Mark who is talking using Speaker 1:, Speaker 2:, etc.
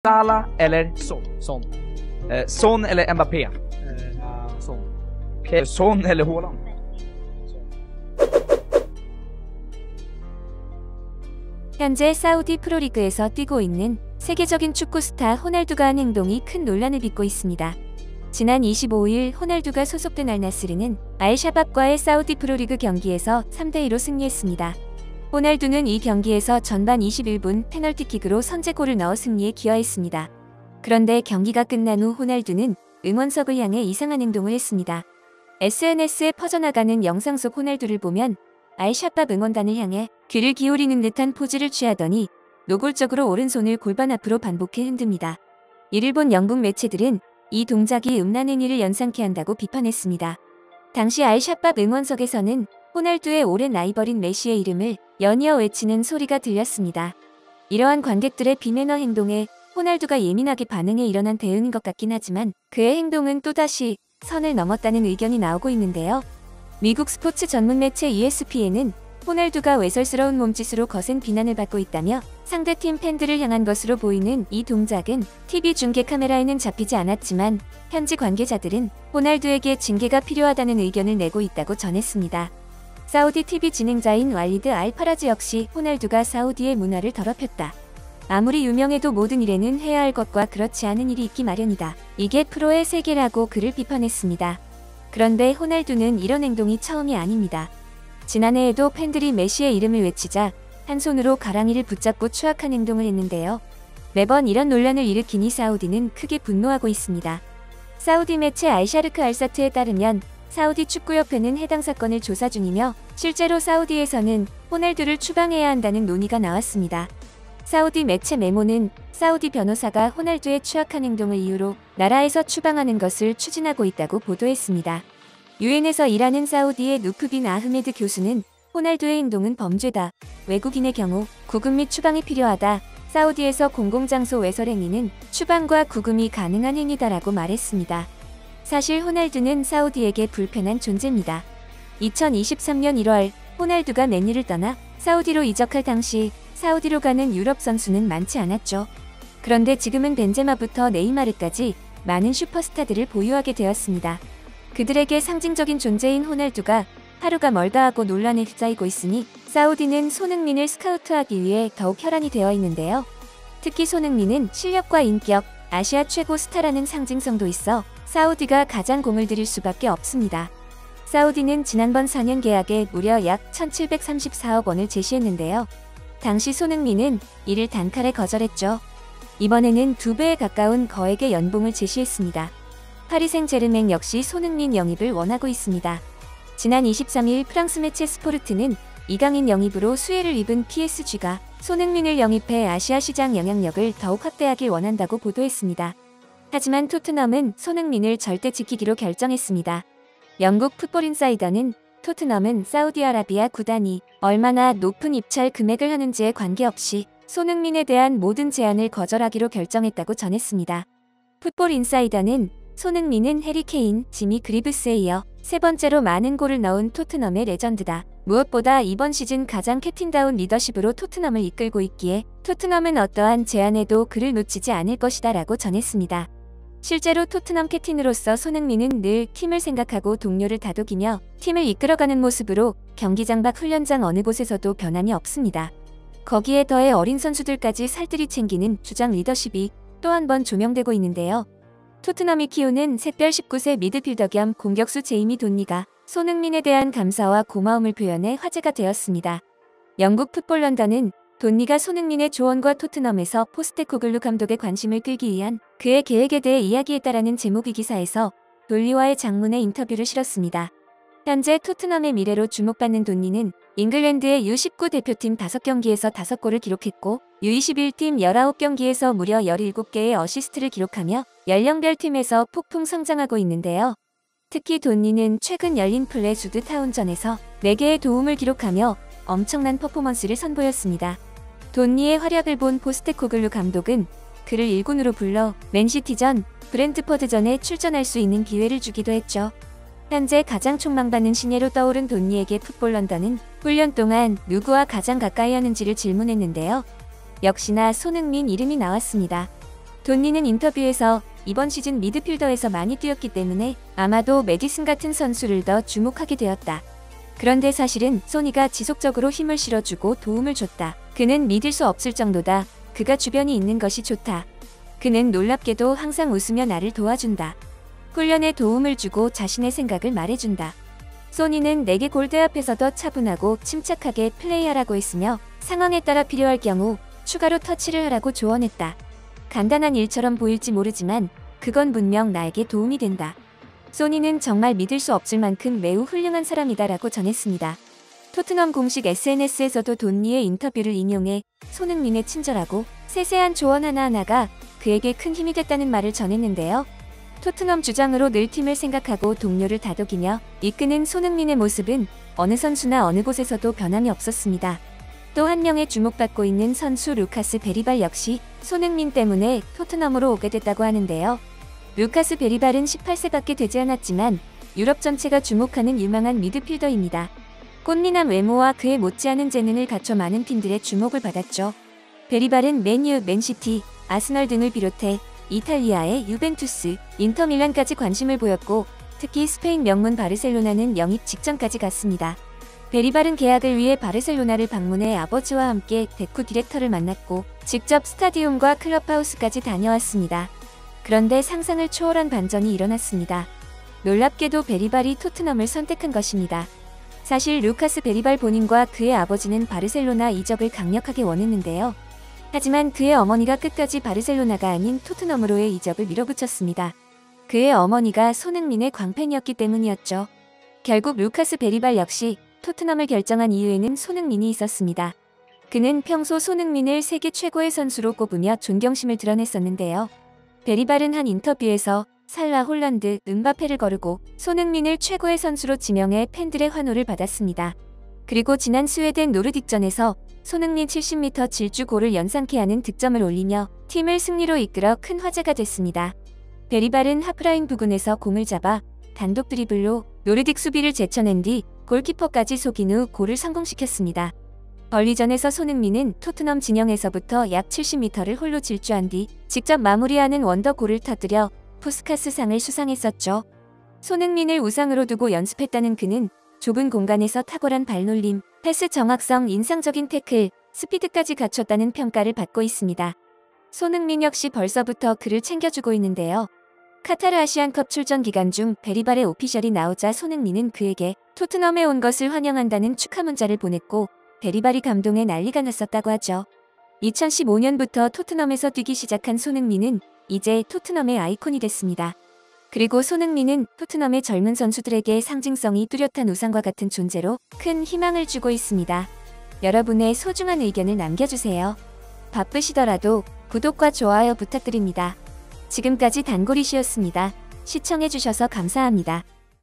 Speaker 1: Salah eller Son?
Speaker 2: Son.
Speaker 1: Son eller Mbappé?
Speaker 2: Son.
Speaker 1: Son eller Haaland?
Speaker 3: 현재 사우디 프로리그에서 뛰고 있는 세계적인 축구 스타 호날두가 한 행동이 큰 논란을 빚고 있습니다. 지난 25일 호날두가 소속된 알나스르는 알샤밥과의 사우디 프로리그 경기에서 3대2로 승리했습니다. 호날두는 이 경기에서 전반 21분 페널티킥으로 선제골을 넣어 승리에 기여했습니다. 그런데 경기가 끝난 후 호날두는 응원석을 향해 이상한 행동을 했습니다. SNS에 퍼져나가는 영상 속 호날두를 보면 알샤밥 응원단을 향해 귀를 기울이는 듯한 포즈를 취하더니 노골적으로 오른손을 골반 앞으로 반복해 흔듭니다. 이를 본 영국 매체들은 이 동작이 음란 행위를 연상케 한다고 비판했습니다. 당시 알샤밥 응원석에서는 호날두의 오랜 라이벌인 메시의 이름을 연이어 외치는 소리가 들렸습니다. 이러한 관객들의 비매너 행동에 호날두가 예민하게 반응해 일어난 대응인 것 같긴 하지만 그의 행동은 또다시 선을 넘었다는 의견이 나오고 있는데요. 미국 스포츠 전문 매체 ESPN은 호날두가 외설스러운 몸짓으로 거센 비난을 받고 있다며 상대팀 팬들을 향한 것으로 보이는 이 동작은 TV 중계 카메라에는 잡히지 않았지만 현지 관계자들은 호날두에게 징계가 필요하다는 의견을 내고 있다고 전했습니다. 사우디 TV 진행자인 왈리드 알파라즈 역시 호날두가 사우디의 문화를 더럽혔다. 아무리 유명해도 모든 일에는 해야 할 것과 그렇지 않은 일이 있기 마련이다. 이게 프로의 세계라고 그를 비판했습니다. 그런데 호날두는 이런 행동이 처음이 아닙니다. 지난해에도 팬들이 메시의 이름을 외치자 한 손으로 가랑이를 붙잡고 추악한 행동을 했는데요. 매번 이런 논란을 일으키니 사우디는 크게 분노하고 있습니다. 사우디 매체 알샤르크 알사트에 따르면 사우디 축구협회는 해당 사건을 조사 중이며 실제로 사우디에서는 호날두를 추방해야 한다는 논의가 나왔습니다. 사우디 매체 메모는 사우디 변호사가 호날두의 추악한 행동을 이유로 나라에서 추방하는 것을 추진하고 있다고 보도했습니다. 유엔에서 일하는 사우디의 누프 빈 아흐메드 교수는 호날두의 행동은 범죄다. 외국인의 경우 구금 및 추방이 필요하다. 사우디에서 공공장소 외설 행위는 추방과 구금이 가능한 행위다라고 말했습니다. 사실 호날두는 사우디에게 불편한 존재입니다. 2023년 1월 호날두가 맨유를 떠나 사우디로 이적할 당시 사우디로 가는 유럽 선수는 많지 않았죠. 그런데 지금은 벤제마부터 네이마르까지 많은 슈퍼스타들을 보유하게 되었습니다. 그들에게 상징적인 존재인 호날두가 하루가 멀다 하고 논란에 휩싸이고 있으니 사우디는 손흥민을 스카우트하기 위해 더욱 혈안이 되어 있는데요. 특히 손흥민은 실력과 인격, 아시아 최고 스타라는 상징성도 있어 사우디가 가장 공을 들일 수밖에 없습니다. 사우디는 지난번 4년 계약에 무려 약 1734억 원을 제시했는데요. 당시 손흥민은 이를 단칼에 거절했죠. 이번에는 2배에 가까운 거액의 연봉을 제시했습니다. 파리 생제르맹 역시 손흥민 영입을 원하고 있습니다. 지난 23일 프랑스 매체 스포르트는 이강인 영입으로 수혜를 입은 PSG가 손흥민을 영입해 아시아 시장 영향력을 더욱 확대하길 원한다고 보도했습니다. 하지만 토트넘은 손흥민을 절대 지키기로 결정했습니다. 영국 풋볼인사이더는 토트넘은 사우디아라비아 구단이 얼마나 높은 입찰 금액을 하는지에 관계없이 손흥민에 대한 모든 제안을 거절하기로 결정했다고 전했습니다. 풋볼인사이더는 손흥민은 해리 케인, 지미 그리브스에 이어 세 번째로 많은 골을 넣은 토트넘의 레전드다. 무엇보다 이번 시즌 가장 캡틴다운 리더십으로 토트넘을 이끌고 있기에 토트넘은 어떠한 제안에도 그를 놓치지 않을 것이다 라고 전했습니다. 실제로 토트넘 캡틴으로서 손흥민은 늘 팀을 생각하고 동료를 다독이며 팀을 이끌어가는 모습으로 경기장 밖 훈련장 어느 곳에서도 변함이 없습니다. 거기에 더해 어린 선수들까지 살뜰히 챙기는 주장 리더십이 또 한 번 조명되고 있는데요. 토트넘이 키우는 샛별 19세 미드필더 겸 공격수 제이미 돈니가 손흥민에 대한 감사와 고마움을 표현해 화제가 되었습니다. 영국 풋볼 런던은 돈니가 손흥민의 조언과 토트넘에서 포스테코글루 감독의 관심을 끌기 위한 그의 계획에 대해 이야기했다라는 제목의 기사에서 돈니와의 장문의 인터뷰를 실었습니다. 현재 토트넘의 미래로 주목받는 돈니는 잉글랜드의 U19 대표팀 5경기에서 5골을 기록했고 U21팀 19경기에서 무려 17개의 어시스트를 기록하며 연령별 팀에서 폭풍 성장하고 있는데요. 특히 돈니는 최근 열린 플레주드 타운전에서 4개의 도움을 기록하며 엄청난 퍼포먼스를 선보였습니다. 돈니의 활약을 본 포스테코글루 감독은 그를 1군으로 불러 맨시티전, 브렌트퍼드전에 출전할 수 있는 기회를 주기도 했죠. 현재 가장 촉망받는 신예로 떠오른 돈니에게 풋볼 런던은 훈련 동안 누구와 가장 가까이 하는지를 질문했는데요. 역시나 손흥민 이름이 나왔습니다. 돈니는 인터뷰에서 이번 시즌 미드필더에서 많이 뛰었기 때문에 아마도 매디슨 같은 선수를 더 주목하게 되었다. 그런데 사실은 소니가 지속적으로 힘을 실어주고 도움을 줬다. 그는 믿을 수 없을 정도다. 그가 주변이 있는 것이 좋다. 그는 놀랍게도 항상 웃으며 나를 도와준다. 훈련에 도움을 주고 자신의 생각을 말해준다. 소니는 내게 골대 앞에서 더 차분하고 침착하게 플레이하라고 했으며 상황에 따라 필요할 경우 추가로 터치를 하라고 조언했다. 간단한 일처럼 보일지 모르지만 그건 분명 나에게 도움이 된다. 소니는 정말 믿을 수 없을 만큼 매우 훌륭한 사람이다라고 전했습니다. 토트넘 공식 SNS에서도 돈니의 인터뷰를 인용해 손흥민의 친절하고 세세한 조언 하나하나가 그에게 큰 힘이 됐다는 말을 전했는데요. 토트넘 주장으로 늘 팀을 생각하고 동료를 다독이며 이끄는 손흥민의 모습은 어느 선수나 어느 곳에서도 변함이 없었습니다. 또 한 명의 주목받고 있는 선수 루카스 베리발 역시 손흥민 때문에 토트넘으로 오게 됐다고 하는데요. 루카스 베리발은 18세밖에 되지 않았지만 유럽 전체가 주목하는 유망한 미드필더입니다. 꽃미남 외모와 그에 못지않은 재능을 갖춰 많은 팀들의 주목을 받았죠. 베리발은 맨유, 맨시티, 아스널 등을 비롯해 이탈리아의 유벤투스, 인터밀란까지 관심을 보였고 특히 스페인 명문 바르셀로나는 영입 직전까지 갔습니다. 베리발은 계약을 위해 바르셀로나를 방문해 아버지와 함께 데코 디렉터를 만났고 직접 스타디움과 클럽하우스까지 다녀왔습니다. 그런데 상상을 초월한 반전이 일어났습니다. 놀랍게도 베리발이 토트넘을 선택한 것입니다. 사실 루카스 베리발 본인과 그의 아버지는 바르셀로나 이적을 강력하게 원했는데요. 하지만 그의 어머니가 끝까지 바르셀로나가 아닌 토트넘으로의 이적을 밀어붙였습니다. 그의 어머니가 손흥민의 광팬이었기 때문이었죠. 결국 루카스 베리발 역시 토트넘을 결정한 이유에는 손흥민이 있었습니다. 그는 평소 손흥민을 세계 최고의 선수로 꼽으며 존경심을 드러냈었는데요. 베리발은 한 인터뷰에서 살라, 홀란드, 은바페를 거르고 손흥민을 최고의 선수로 지명해 팬들의 환호를 받았습니다. 그리고 지난 스웨덴 노르딕전에서 손흥민 70m 질주골을 연상케 하는 득점을 올리며 팀을 승리로 이끌어 큰 화제가 됐습니다. 베리발은 하프라인 부근에서 공을 잡아 단독 드리블로 노르딕 수비를 제쳐낸 뒤 골키퍼까지 속인 후 골을 성공시켰습니다. 벌리전에서 손흥민은 토트넘 진영에서부터 약 70m를 홀로 질주한 뒤 직접 마무리하는 원더골을 터뜨려 푸스카스상을 수상했었죠. 손흥민을 우상으로 두고 연습했다는 그는 좁은 공간에서 탁월한 발놀림, 패스 정확성, 인상적인 태클, 스피드까지 갖췄다는 평가를 받고 있습니다. 손흥민 역시 벌써부터 그를 챙겨주고 있는데요. 카타르 아시안컵 출전 기간 중 베리발의 오피셜이 나오자 손흥민은 그에게 토트넘에 온 것을 환영한다는 축하 문자를 보냈고 베리발이 감동에 난리가 났었다고 하죠. 2015년부터 토트넘에서 뛰기 시작한 손흥민은 이제 토트넘의 아이콘이 됐습니다. 그리고 손흥민은 토트넘의 젊은 선수들에게 상징성이 뚜렷한 우상과 같은 존재로 큰 희망을 주고 있습니다. 여러분의 소중한 의견을 남겨주세요. 바쁘시더라도 구독과 좋아요 부탁드립니다. 지금까지 단골이시였습니다. 시청해주셔서 감사합니다.